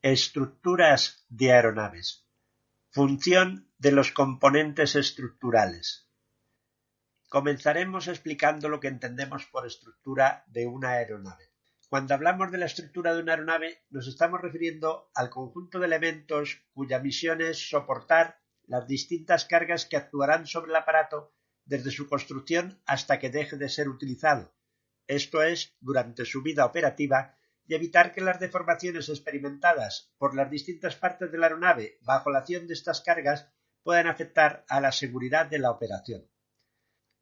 Estructuras de aeronaves. Función de los componentes estructurales. Comenzaremos explicando lo que entendemos por estructura de una aeronave. Cuando hablamos de la estructura de una aeronave, nos estamos refiriendo al conjunto de elementos cuya misión es soportar las distintas cargas que actuarán sobre el aparato desde su construcción hasta que deje de ser utilizado, esto es, durante su vida operativa, y evitar que las deformaciones experimentadas por las distintas partes de la aeronave bajo la acción de estas cargas puedan afectar a la seguridad de la operación.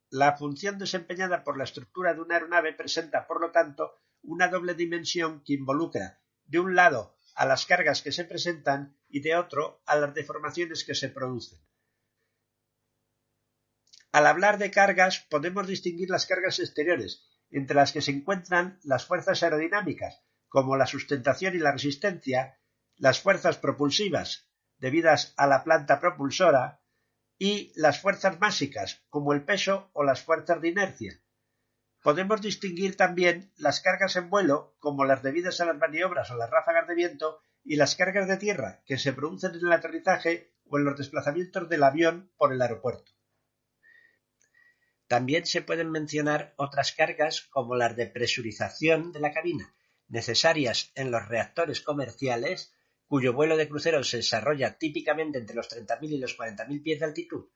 La función desempeñada por la estructura de una aeronave presenta, por lo tanto, una doble dimensión que involucra, de un lado, a las cargas que se presentan y de otro, a las deformaciones que se producen. Al hablar de cargas, podemos distinguir las cargas exteriores, entre las que se encuentran las fuerzas aerodinámicas, como la sustentación y la resistencia, las fuerzas propulsivas, debidas a la planta propulsora, y las fuerzas básicas, como el peso o las fuerzas de inercia. Podemos distinguir también las cargas en vuelo, como las debidas a las maniobras o las ráfagas de viento, y las cargas de tierra, que se producen en el aterrizaje o en los desplazamientos del avión por el aeropuerto. También se pueden mencionar otras cargas como las de presurización de la cabina, necesarias en los reactores comerciales, cuyo vuelo de crucero se desarrolla típicamente entre los 30.000 y los 40.000 pies de altitud.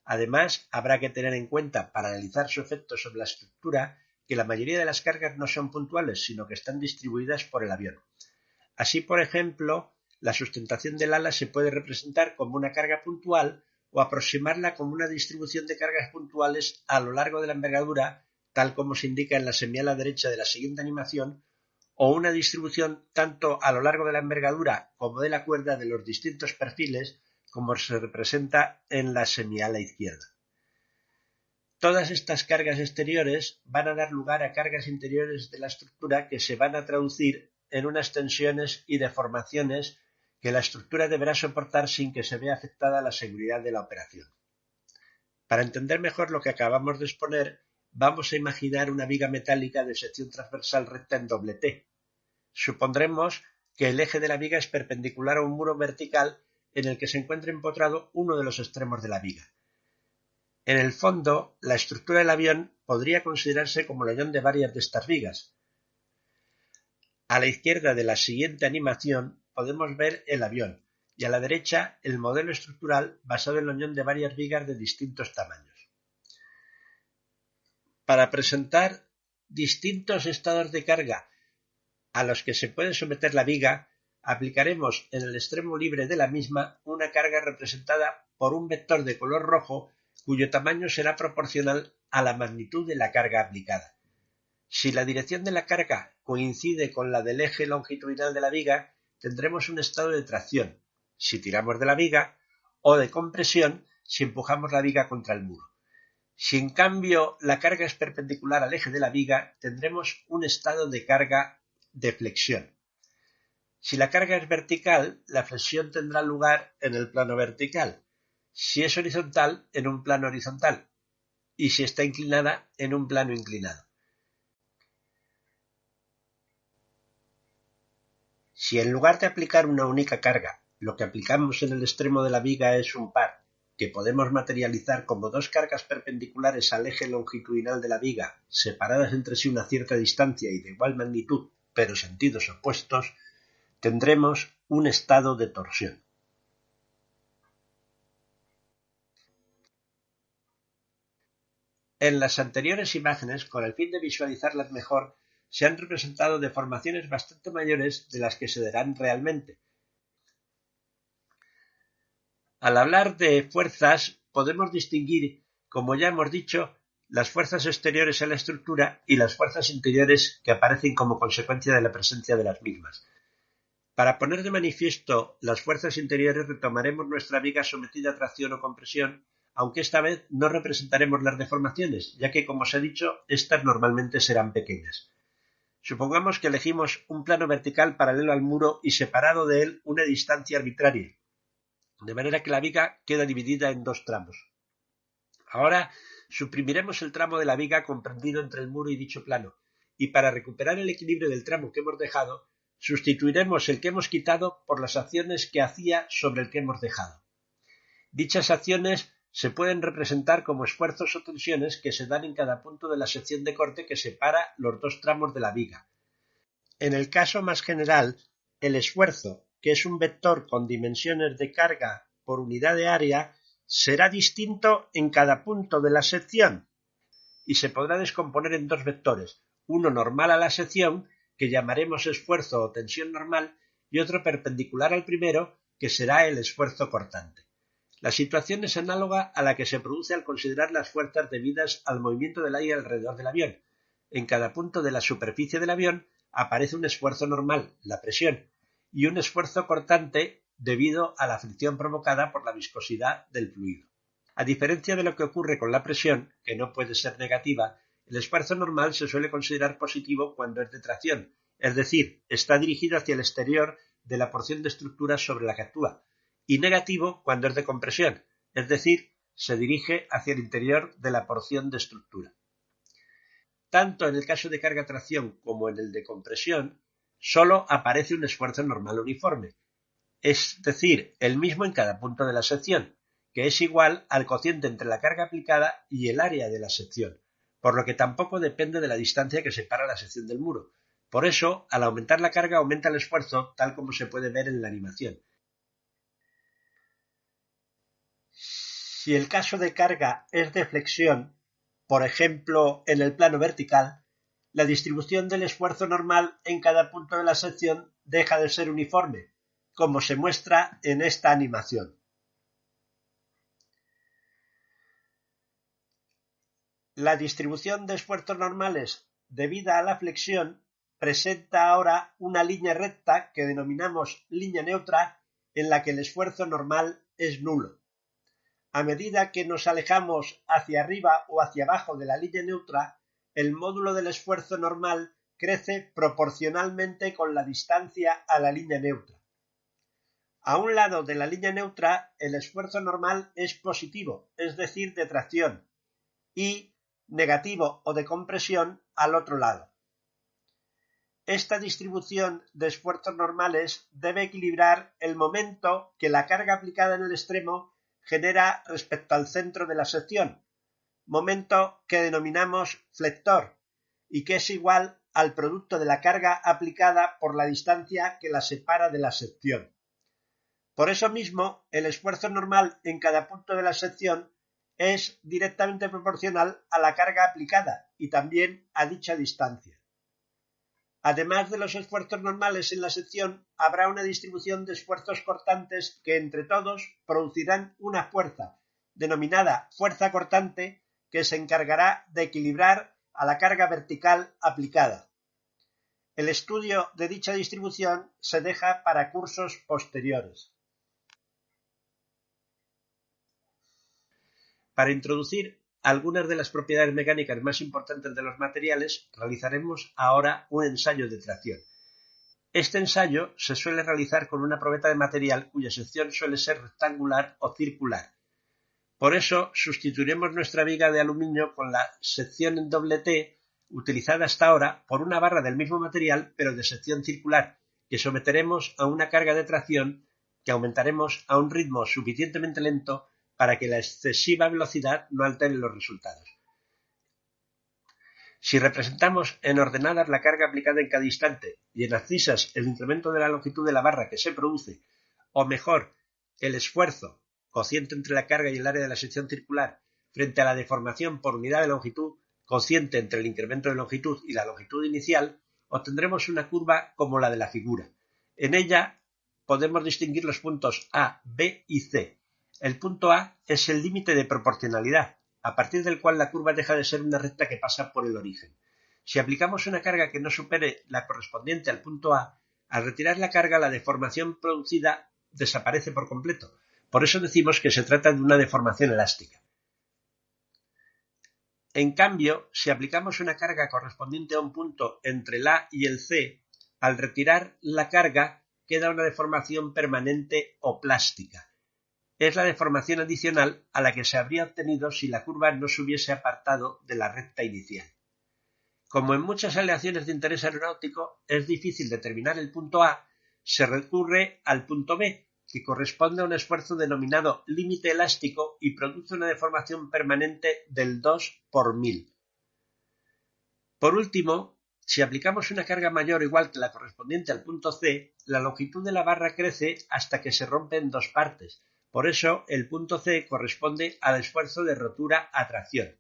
Además, habrá que tener en cuenta, para analizar su efecto sobre la estructura, que la mayoría de las cargas no son puntuales, sino que están distribuidas por el avión. Así, por ejemplo, la sustentación del ala se puede representar como una carga puntual o aproximarla como una distribución de cargas puntuales a lo largo de la envergadura, tal como se indica en la semiala derecha de la siguiente animación, o una distribución tanto a lo largo de la envergadura como de la cuerda de los distintos perfiles, como se representa en la semiala izquierda. Todas estas cargas exteriores van a dar lugar a cargas interiores de la estructura que se van a traducir en unas tensiones y deformaciones que la estructura deberá soportar sin que se vea afectada la seguridad de la operación. Para entender mejor lo que acabamos de exponer, vamos a imaginar una viga metálica de sección transversal recta en doble T. Supondremos que el eje de la viga es perpendicular a un muro vertical en el que se encuentra empotrado uno de los extremos de la viga. En el fondo, la estructura del avión podría considerarse como la unión de varias de estas vigas. A la izquierda de la siguiente animación podemos ver el avión y a la derecha el modelo estructural basado en la unión de varias vigas de distintos tamaños. Para presentar distintos estados de carga a los que se puede someter la viga, aplicaremos en el extremo libre de la misma una carga representada por un vector de color rojo cuyo tamaño será proporcional a la magnitud de la carga aplicada. Si la dirección de la carga coincide con la del eje longitudinal de la viga, tendremos un estado de tracción, si tiramos de la viga, o de compresión, si empujamos la viga contra el muro. Si en cambio la carga es perpendicular al eje de la viga, tendremos un estado de carga de flexión. Si la carga es vertical, la flexión tendrá lugar en el plano vertical. Si es horizontal, en un plano horizontal. Y si está inclinada, en un plano inclinado. Si en lugar de aplicar una única carga, lo que aplicamos en el extremo de la viga es un par, que podemos materializar como dos cargas perpendiculares al eje longitudinal de la viga, separadas entre sí una cierta distancia y de igual magnitud, pero sentidos opuestos, tendremos un estado de torsión. En las anteriores imágenes, con el fin de visualizarlas mejor, se han representado deformaciones bastante mayores de las que se darán realmente. Al hablar de fuerzas, podemos distinguir, como ya hemos dicho, las fuerzas exteriores a la estructura y las fuerzas interiores que aparecen como consecuencia de la presencia de las mismas. Para poner de manifiesto las fuerzas interiores retomaremos nuestra viga sometida a tracción o compresión, aunque esta vez no representaremos las deformaciones, ya que, como os he dicho, estas normalmente serán pequeñas. Supongamos que elegimos un plano vertical paralelo al muro y separado de él una distancia arbitraria, de manera que la viga queda dividida en dos tramos. Ahora suprimiremos el tramo de la viga comprendido entre el muro y dicho plano, y para recuperar el equilibrio del tramo que hemos dejado, Sustituiremos el que hemos quitado por las acciones que hacía sobre el que hemos dejado. Dichas acciones se pueden representar como esfuerzos o tensiones que se dan en cada punto de la sección de corte que separa los dos tramos de la viga. En el caso más general, el esfuerzo, que es un vector con dimensiones de carga por unidad de área, será distinto en cada punto de la sección y se podrá descomponer en dos vectores, uno normal a la sección, que llamaremos esfuerzo o tensión normal, y otro perpendicular al primero, que será el esfuerzo cortante. La situación es análoga a la que se produce al considerar las fuerzas debidas al movimiento del aire alrededor del avión. En cada punto de la superficie del avión aparece un esfuerzo normal, la presión, y un esfuerzo cortante debido a la fricción provocada por la viscosidad del fluido. A diferencia de lo que ocurre con la presión, que no puede ser negativa, el esfuerzo normal se suele considerar positivo cuando es de tracción, es decir, está dirigido hacia el exterior de la porción de estructura sobre la que actúa, y negativo cuando es de compresión, es decir, se dirige hacia el interior de la porción de estructura. Tanto en el caso de carga-tracción como en el de compresión, solo aparece un esfuerzo normal uniforme, es decir, el mismo en cada punto de la sección, que es igual al cociente entre la carga aplicada y el área de la sección, por lo que tampoco depende de la distancia que separa la sección del muro. Por eso, al aumentar la carga aumenta el esfuerzo, tal como se puede ver en la animación. Si el caso de carga es de flexión, por ejemplo en el plano vertical, la distribución del esfuerzo normal en cada punto de la sección deja de ser uniforme, como se muestra en esta animación. La distribución de esfuerzos normales debida a la flexión presenta ahora una línea recta que denominamos línea neutra, en la que el esfuerzo normal es nulo. A medida que nos alejamos hacia arriba o hacia abajo de la línea neutra, el módulo del esfuerzo normal crece proporcionalmente con la distancia a la línea neutra. A un lado de la línea neutra, el esfuerzo normal es positivo, es decir, de tracción, y negativo o de compresión al otro lado. Esta distribución de esfuerzos normales debe equilibrar el momento que la carga aplicada en el extremo genera respecto al centro de la sección, momento que denominamos flector y que es igual al producto de la carga aplicada por la distancia que la separa de la sección. Por eso mismo, el esfuerzo normal en cada punto de la sección es directamente proporcional a la carga aplicada y también a dicha distancia. Además de los esfuerzos normales en la sección, habrá una distribución de esfuerzos cortantes que entre todos producirán una fuerza, denominada fuerza cortante, que se encargará de equilibrar a la carga vertical aplicada. El estudio de dicha distribución se deja para cursos posteriores. Para introducir algunas de las propiedades mecánicas más importantes de los materiales, realizaremos ahora un ensayo de tracción. Este ensayo se suele realizar con una probeta de material cuya sección suele ser rectangular o circular. Por eso sustituiremos nuestra viga de aluminio con la sección en doble T utilizada hasta ahora por una barra del mismo material pero de sección circular, que someteremos a una carga de tracción que aumentaremos a un ritmo suficientemente lento para que la excesiva velocidad no altere los resultados. Si representamos en ordenadas la carga aplicada en cada instante y en abscisas el incremento de la longitud de la barra que se produce, o mejor, el esfuerzo, cociente entre la carga y el área de la sección circular, frente a la deformación por unidad de longitud, cociente entre el incremento de longitud y la longitud inicial, obtendremos una curva como la de la figura. En ella podemos distinguir los puntos A, B y C. El punto A es el límite de proporcionalidad, a partir del cual la curva deja de ser una recta que pasa por el origen. Si aplicamos una carga que no supere la correspondiente al punto A, al retirar la carga la deformación producida desaparece por completo. Por eso decimos que se trata de una deformación elástica. En cambio, si aplicamos una carga correspondiente a un punto entre el A y el C, al retirar la carga queda una deformación permanente o plástica. Es la deformación adicional a la que se habría obtenido si la curva no se hubiese apartado de la recta inicial. Como en muchas aleaciones de interés aeronáutico es difícil determinar el punto A, se recurre al punto B, que corresponde a un esfuerzo denominado límite elástico y produce una deformación permanente del 2 por 1000. Por último, si aplicamos una carga mayor o igual que la correspondiente al punto C, la longitud de la barra crece hasta que se rompe en dos partes. Por eso, el punto C corresponde al esfuerzo de rotura a tracción.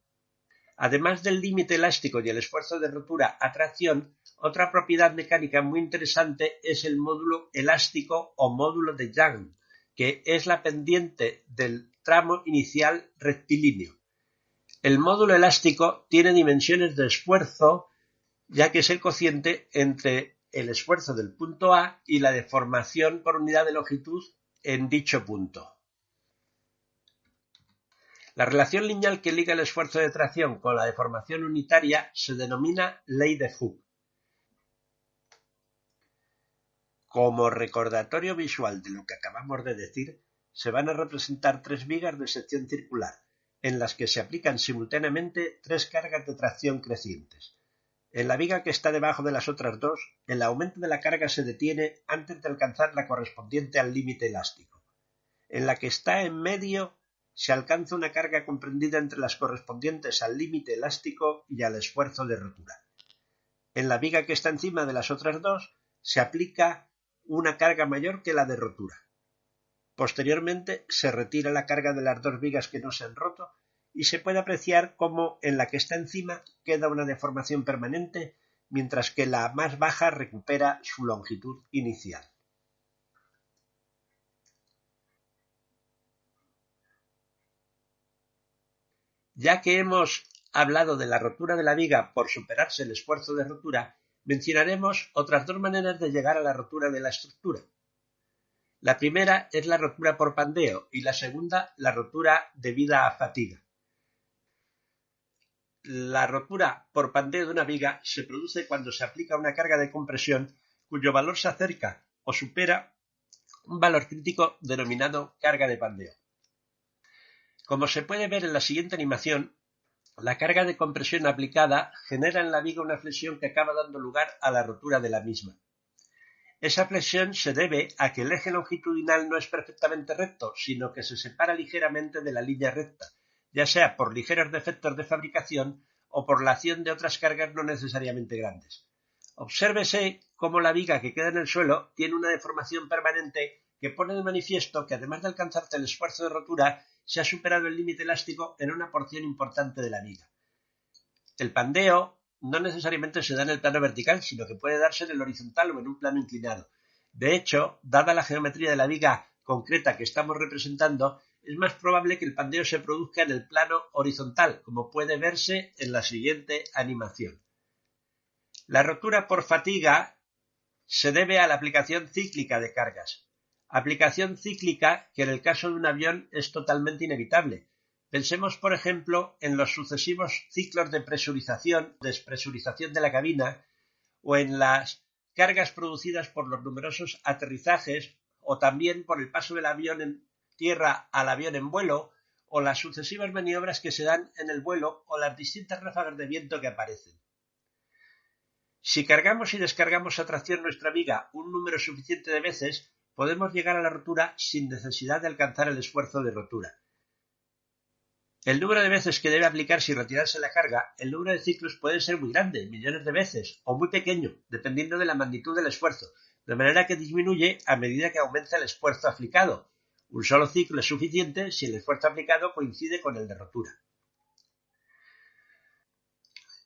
Además del límite elástico y el esfuerzo de rotura a tracción, otra propiedad mecánica muy interesante es el módulo elástico o módulo de Young, que es la pendiente del tramo inicial rectilíneo. El módulo elástico tiene dimensiones de esfuerzo, ya que es el cociente entre el esfuerzo del punto A y la deformación por unidad de longitud en dicho punto. La relación lineal que liga el esfuerzo de tracción con la deformación unitaria se denomina ley de Hooke. Como recordatorio visual de lo que acabamos de decir, se van a representar tres vigas de sección circular, en las que se aplican simultáneamente tres cargas de tracción crecientes. En la viga que está debajo de las otras dos, el aumento de la carga se detiene antes de alcanzar la correspondiente al límite elástico. En la que está en medio, se alcanza una carga comprendida entre las correspondientes al límite elástico y al esfuerzo de rotura. En la viga que está encima de las otras dos, se aplica una carga mayor que la de rotura. Posteriormente, se retira la carga de las dos vigas que no se han roto y se puede apreciar cómo en la que está encima queda una deformación permanente, mientras que la más baja recupera su longitud inicial. Ya que hemos hablado de la rotura de la viga por superarse el esfuerzo de rotura, mencionaremos otras dos maneras de llegar a la rotura de la estructura. La primera es la rotura por pandeo y la segunda la rotura debida a fatiga. La rotura por pandeo de una viga se produce cuando se aplica una carga de compresión cuyo valor se acerca o supera un valor crítico denominado carga de pandeo. Como se puede ver en la siguiente animación, la carga de compresión aplicada genera en la viga una flexión que acaba dando lugar a la rotura de la misma. Esa flexión se debe a que el eje longitudinal no es perfectamente recto, sino que se separa ligeramente de la línea recta, ya sea por ligeros defectos de fabricación o por la acción de otras cargas no necesariamente grandes. Obsérvese cómo la viga que queda en el suelo tiene una deformación permanente que pone de manifiesto que además de alcanzarse el esfuerzo de rotura, se ha superado el límite elástico en una porción importante de la viga. El pandeo no necesariamente se da en el plano vertical, sino que puede darse en el horizontal o en un plano inclinado. De hecho, dada la geometría de la viga concreta que estamos representando, es más probable que el pandeo se produzca en el plano horizontal, como puede verse en la siguiente animación. La rotura por fatiga se debe a la aplicación cíclica de cargas. Aplicación cíclica que en el caso de un avión es totalmente inevitable. Pensemos, por ejemplo, en los sucesivos ciclos de presurización, despresurización de la cabina, o en las cargas producidas por los numerosos aterrizajes, o también por el paso del avión en tierra al avión en vuelo, o las sucesivas maniobras que se dan en el vuelo, o las distintas ráfagas de viento que aparecen. Si cargamos y descargamos a tracción nuestra viga un número suficiente de veces, podemos llegar a la rotura sin necesidad de alcanzar el esfuerzo de rotura. El número de veces que debe aplicarse y retirarse la carga, el número de ciclos puede ser muy grande, millones de veces, o muy pequeño, dependiendo de la magnitud del esfuerzo, de manera que disminuye a medida que aumenta el esfuerzo aplicado. Un solo ciclo es suficiente si el esfuerzo aplicado coincide con el de rotura.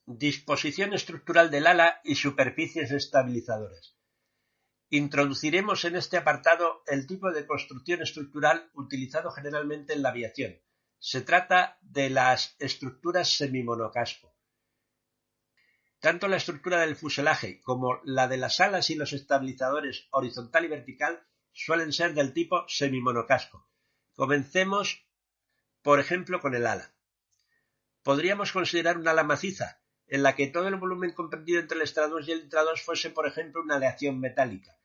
Disposición estructural del ala y superficies estabilizadoras. Introduciremos en este apartado el tipo de construcción estructural utilizado generalmente en la aviación. Se trata de las estructuras semimonocasco. Tanto la estructura del fuselaje como la de las alas y los estabilizadores horizontal y vertical suelen ser del tipo semimonocasco. Comencemos, por ejemplo, con el ala. Podríamos considerar un ala maciza, en la que todo el volumen comprendido entre el estrados y el intrados fuese, por ejemplo, una aleación metálica.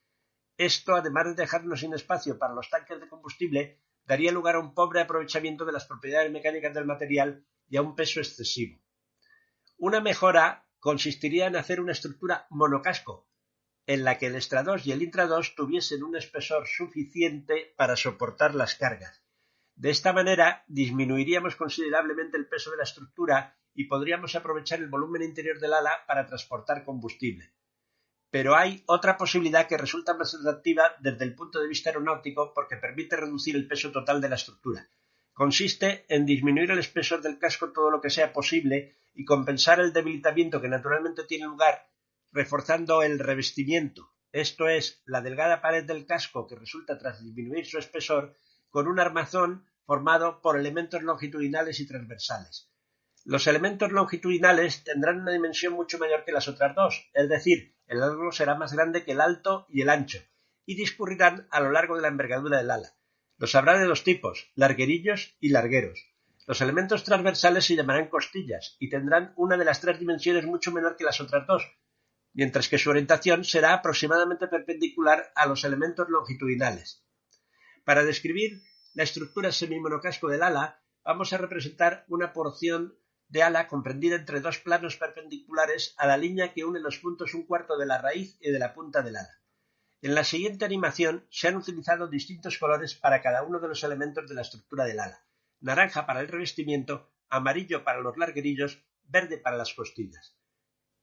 Esto, además de dejarnos sin espacio para los tanques de combustible, daría lugar a un pobre aprovechamiento de las propiedades mecánicas del material y a un peso excesivo. Una mejora consistiría en hacer una estructura monocasco, en la que el extra-2 y el intra-2 tuviesen un espesor suficiente para soportar las cargas. De esta manera disminuiríamos considerablemente el peso de la estructura y podríamos aprovechar el volumen interior del ala para transportar combustible. Pero hay otra posibilidad que resulta más atractiva desde el punto de vista aeronáutico porque permite reducir el peso total de la estructura. Consiste en disminuir el espesor del casco todo lo que sea posible y compensar el debilitamiento que naturalmente tiene lugar reforzando el revestimiento, esto es, la delgada pared del casco que resulta tras disminuir su espesor, con un armazón formado por elementos longitudinales y transversales. Los elementos longitudinales tendrán una dimensión mucho mayor que las otras dos, es decir, el largo será más grande que el alto y el ancho, y discurrirán a lo largo de la envergadura del ala. Los habrá de dos tipos, larguerillos y largueros. Los elementos transversales se llamarán costillas y tendrán una de las tres dimensiones mucho menor que las otras dos, mientras que su orientación será aproximadamente perpendicular a los elementos longitudinales. Para describir la estructura semimonocasco del ala, vamos a representar una porción de ala comprendida entre dos planos perpendiculares a la línea que une los puntos 1/4 de la raíz y de la punta del ala. En la siguiente animación se han utilizado distintos colores para cada uno de los elementos de la estructura del ala: naranja para el revestimiento, amarillo para los larguerillos, verde para las costillas.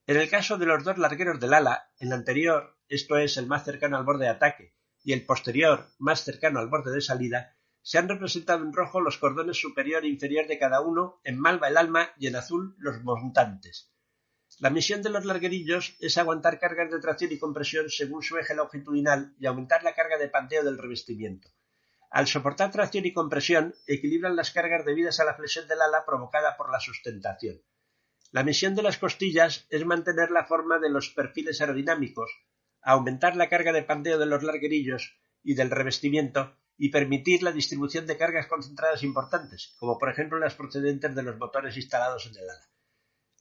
En el caso de los dos largueros del ala, el anterior, esto es, el más cercano al borde de ataque, y el posterior, más cercano al borde de salida, se han representado en rojo los cordones superior e inferior de cada uno, en malva el alma y en azul los montantes. La misión de los larguerillos es aguantar cargas de tracción y compresión según su eje longitudinal y aumentar la carga de panteo del revestimiento. Al soportar tracción y compresión, equilibran las cargas debidas a la flexión del ala provocada por la sustentación. La misión de las costillas es mantener la forma de los perfiles aerodinámicos, aumentar la carga de panteo de los larguerillos y del revestimiento y permitir la distribución de cargas concentradas importantes, como por ejemplo las procedentes de los motores instalados en el ala.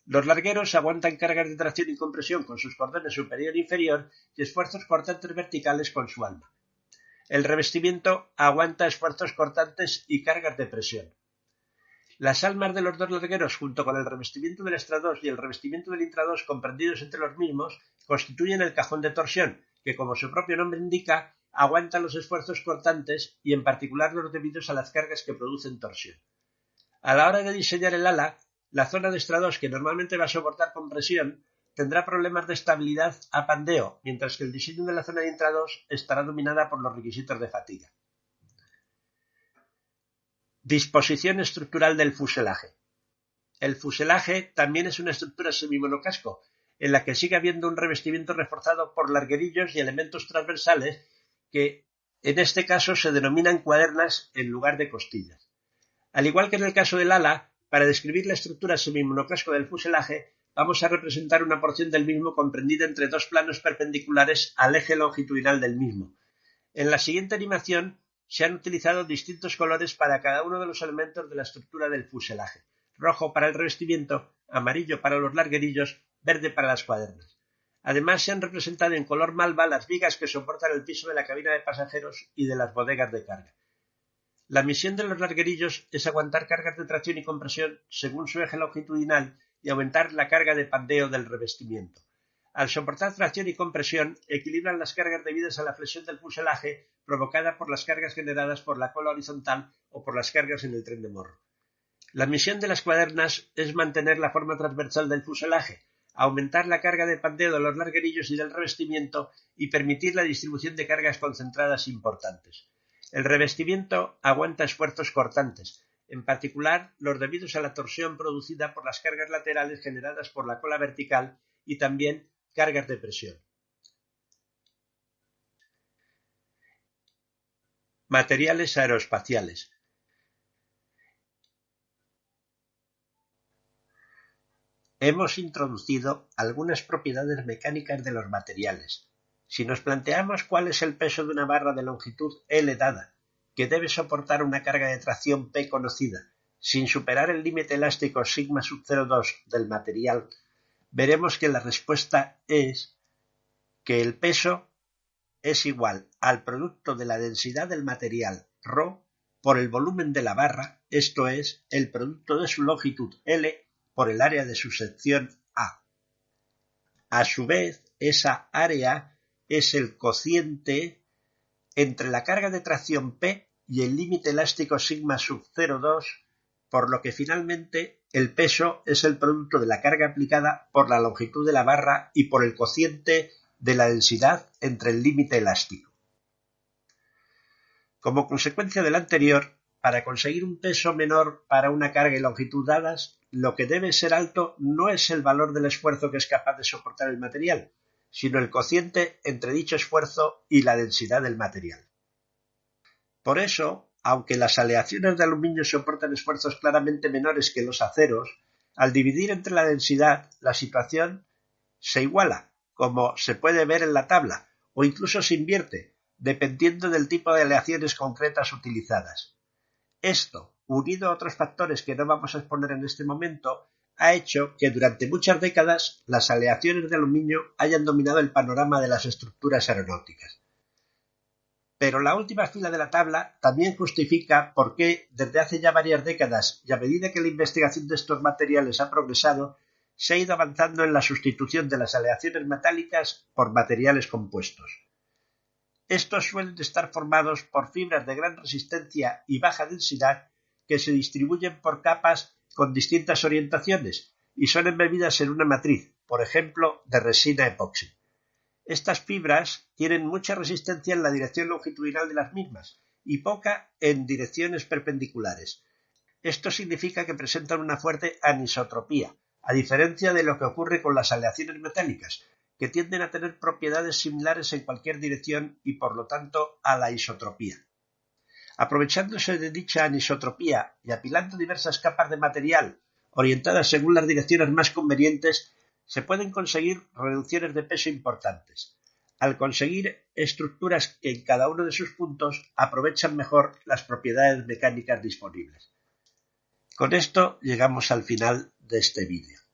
Los largueros aguantan cargas de tracción y compresión con sus cordones superior e inferior y esfuerzos cortantes verticales con su alma. El revestimiento aguanta esfuerzos cortantes y cargas de presión. Las almas de los dos largueros, junto con el revestimiento del extra-2 y el revestimiento del intra-2 comprendidos entre los mismos, constituyen el cajón de torsión, que, como su propio nombre indica, aguanta los esfuerzos cortantes y en particular los debidos a las cargas que producen torsión. A la hora de diseñar el ala, la zona de extra-2, que normalmente va a soportar compresión, tendrá problemas de estabilidad a pandeo, mientras que el diseño de la zona de intra-2 estará dominada por los requisitos de fatiga. Disposición estructural del fuselaje. El fuselaje también es una estructura semimonocasco, en la que sigue habiendo un revestimiento reforzado por larguerillos y elementos transversales que, en este caso, se denominan cuadernas en lugar de costillas. Al igual que en el caso del ala, para describir la estructura semimonocasco del fuselaje, vamos a representar una porción del mismo comprendida entre dos planos perpendiculares al eje longitudinal del mismo. En la siguiente animación se han utilizado distintos colores para cada uno de los elementos de la estructura del fuselaje: rojo para el revestimiento, amarillo para los larguerillos, verde para las cuadernas. Además, se han representado en color malva las vigas que soportan el piso de la cabina de pasajeros y de las bodegas de carga. La misión de los larguerillos es aguantar cargas de tracción y compresión según su eje longitudinal y aumentar la carga de pandeo del revestimiento. Al soportar tracción y compresión, equilibran las cargas debidas a la flexión del fuselaje provocada por las cargas generadas por la cola horizontal o por las cargas en el tren de morro. La misión de las cuadernas es mantener la forma transversal del fuselaje, aumentar la carga de pandeo de los larguerillos y del revestimiento y permitir la distribución de cargas concentradas importantes. El revestimiento aguanta esfuerzos cortantes, en particular los debidos a la torsión producida por las cargas laterales generadas por la cola vertical y también cargas de presión. Materiales aeroespaciales. Hemos introducido algunas propiedades mecánicas de los materiales. Si nos planteamos cuál es el peso de una barra de longitud L dada, que debe soportar una carga de tracción P conocida, sin superar el límite elástico sigma sub 0,2 del material, veremos que la respuesta es que el peso es igual al producto de la densidad del material, ρ, por el volumen de la barra, esto es, el producto de su longitud L por el área de su sección A. A su vez, esa área es el cociente entre la carga de tracción P y el límite elástico sigma sub 0,2, por lo que finalmente el peso es el producto de la carga aplicada por la longitud de la barra y por el cociente de la densidad entre el límite elástico. Como consecuencia del anterior, para conseguir un peso menor para una carga y longitud dadas, lo que debe ser alto no es el valor del esfuerzo que es capaz de soportar el material, sino el cociente entre dicho esfuerzo y la densidad del material. Por eso, aunque las aleaciones de aluminio soportan esfuerzos claramente menores que los aceros, al dividir entre la densidad, la situación se iguala, como se puede ver en la tabla, o incluso se invierte, dependiendo del tipo de aleaciones concretas utilizadas. Esto, unido a otros factores que no vamos a exponer en este momento, ha hecho que durante muchas décadas las aleaciones de aluminio hayan dominado el panorama de las estructuras aeronáuticas. Pero la última fila de la tabla también justifica por qué, desde hace ya varias décadas y a medida que la investigación de estos materiales ha progresado, se ha ido avanzando en la sustitución de las aleaciones metálicas por materiales compuestos. Estos suelen estar formados por fibras de gran resistencia y baja densidad que se distribuyen por capas con distintas orientaciones y son embebidas en una matriz, por ejemplo, de resina epoxi. Estas fibras tienen mucha resistencia en la dirección longitudinal de las mismas y poca en direcciones perpendiculares. Esto significa que presentan una fuerte anisotropía, a diferencia de lo que ocurre con las aleaciones metálicas, que tienden a tener propiedades similares en cualquier dirección y por lo tanto a la isotropía. Aprovechándose de dicha anisotropía y apilando diversas capas de material orientadas según las direcciones más convenientes, se pueden conseguir reducciones de peso importantes, al conseguir estructuras que en cada uno de sus puntos aprovechan mejor las propiedades mecánicas disponibles. Con esto llegamos al final de este vídeo.